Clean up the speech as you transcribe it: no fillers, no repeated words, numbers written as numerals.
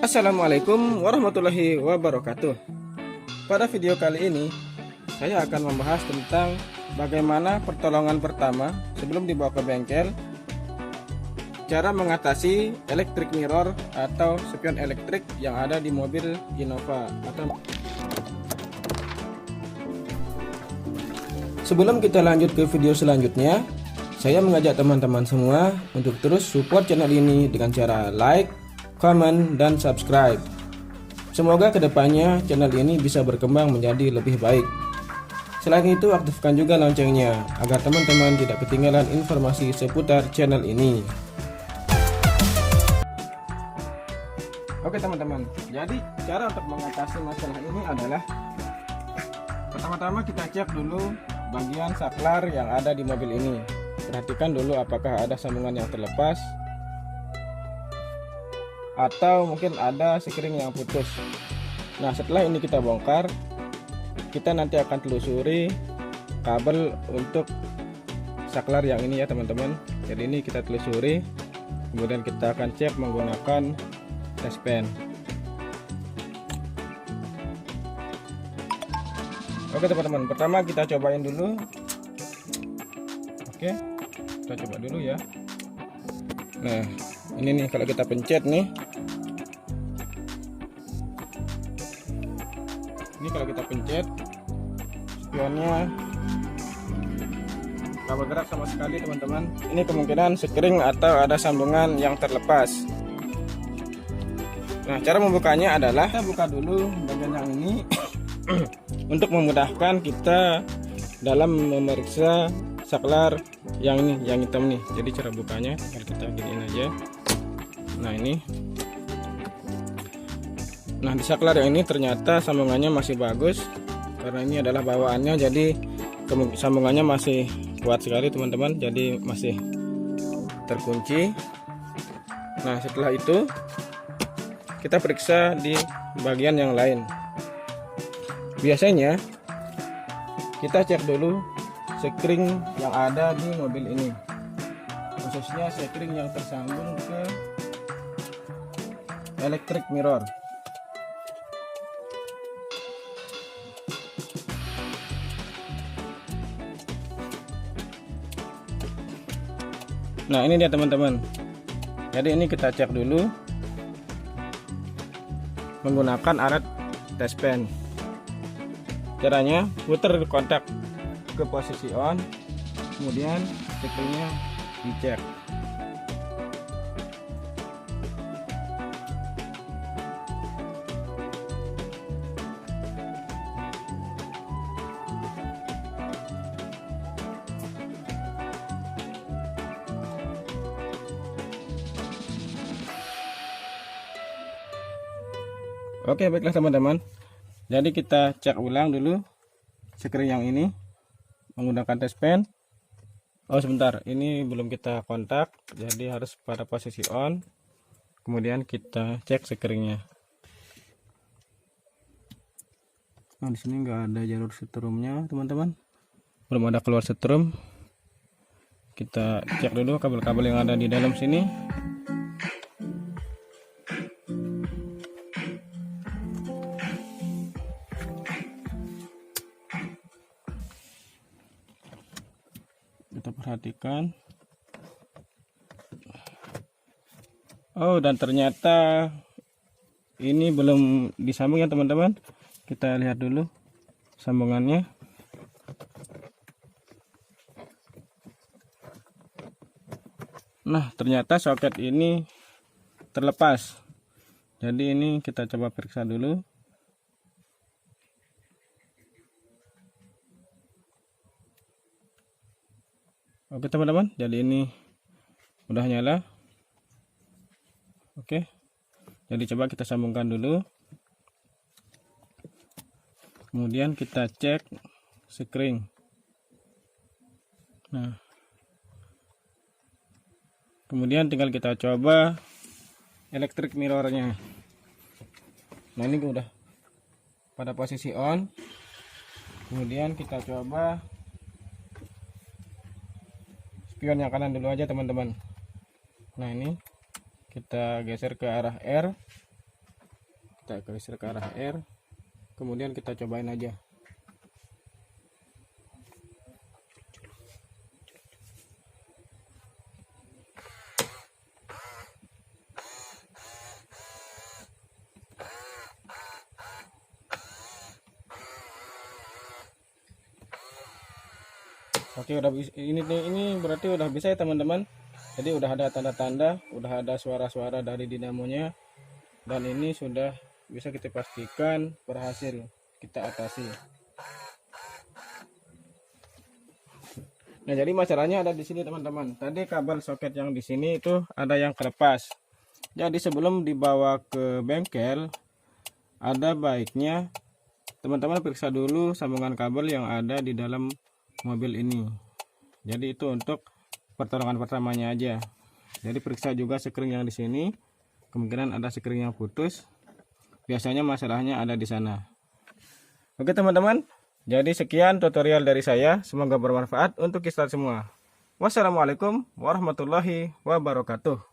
Assalamualaikum warahmatullahi wabarakatuh. Pada video kali ini saya akan membahas tentang bagaimana pertolongan pertama sebelum dibawa ke bengkel, cara mengatasi electric mirror atau spion elektrik yang ada di mobil Innova. Sebelum kita lanjut ke video selanjutnya, saya mengajak teman-teman semua untuk terus support channel ini dengan cara like, comment, dan subscribe. Semoga kedepannya channel ini bisa berkembang menjadi lebih baik. Selain itu, aktifkan juga loncengnya agar teman-teman tidak ketinggalan informasi seputar channel ini. Oke teman-teman, jadi cara untuk mengatasi masalah ini adalah pertama-tama kita cek dulu bagian saklar yang ada di mobil ini. Perhatikan dulu apakah ada sambungan yang terlepas atau mungkin ada sekring yang putus. Nah, setelah ini kita bongkar, kita nanti akan telusuri kabel untuk saklar yang ini ya teman-teman. Jadi ini kita telusuri, kemudian kita akan cek menggunakan test pen. Oke teman-teman, pertama kita cobain dulu. Oke, kita coba dulu ya. Nah, ini nih kalau kita pencet nih, ini kalau kita pencet spionnya nggak bergerak sama sekali teman-teman. Ini kemungkinan sekring atau ada sambungan yang terlepas. Nah, cara membukanya adalah kita buka dulu bagian yang ini untuk memudahkan kita dalam memeriksa saklar yang ini, yang hitam nih. Jadi cara bukanya kalau kita giniin aja. Nah ini, nah di saklar yang ini ternyata sambungannya masih bagus karena ini adalah bawaannya, jadi sambungannya masih kuat sekali teman-teman, jadi masih terkunci. Nah setelah itu kita periksa di bagian yang lain. Biasanya kita cek dulu sekring yang ada di mobil ini, khususnya sekring yang tersambung ke electric mirror. Nah ini dia teman-teman, jadi ini kita cek dulu menggunakan alat test pen. Caranya putar kontak ke posisi on, kemudian sekringnya dicek. Oke, baiklah teman-teman, jadi kita cek ulang dulu sekring yang ini menggunakan test pen. Oh sebentar, ini belum kita kontak, jadi harus pada posisi on, kemudian kita cek sekringnya. Nah di sini nggak ada jalur setrumnya teman-teman, belum ada keluar setrum. Kita cek dulu kabel-kabel yang ada di dalam sini. Kita perhatikan. Oh, dan ternyata ini belum disambung ya teman-teman. Kita lihat dulu sambungannya. Nah ternyata soket ini terlepas, jadi ini kita coba periksa dulu. Oke teman-teman, jadi ini udah nyala. Oke, jadi coba kita sambungkan dulu, kemudian kita cek sekring. Nah kemudian tinggal kita coba electric mirrornya. Nah ini udah pada posisi on, kemudian kita coba spion yang kanan dulu aja teman-teman. Nah ini kita geser ke arah R, kita geser ke arah R, kemudian kita cobain aja. Oke, udah ini berarti udah bisa ya teman-teman. Jadi udah ada tanda-tanda, udah ada suara-suara dari dinamonya, dan ini sudah bisa kita pastikan berhasil kita atasi. Nah, jadi masalahnya ada di sini teman-teman. Tadi kabel soket yang di sini itu ada yang kelepas. Jadi sebelum dibawa ke bengkel, ada baiknya teman-teman periksa dulu sambungan kabel yang ada di dalam mobil ini. Jadi itu untuk pertolongan pertamanya aja. Jadi periksa juga sekring yang di sini. Kemungkinan ada sekring yang putus. Biasanya masalahnya ada di sana. Oke teman-teman. Jadi sekian tutorial dari saya. Semoga bermanfaat untuk kita semua. Wassalamualaikum warahmatullahi wabarakatuh.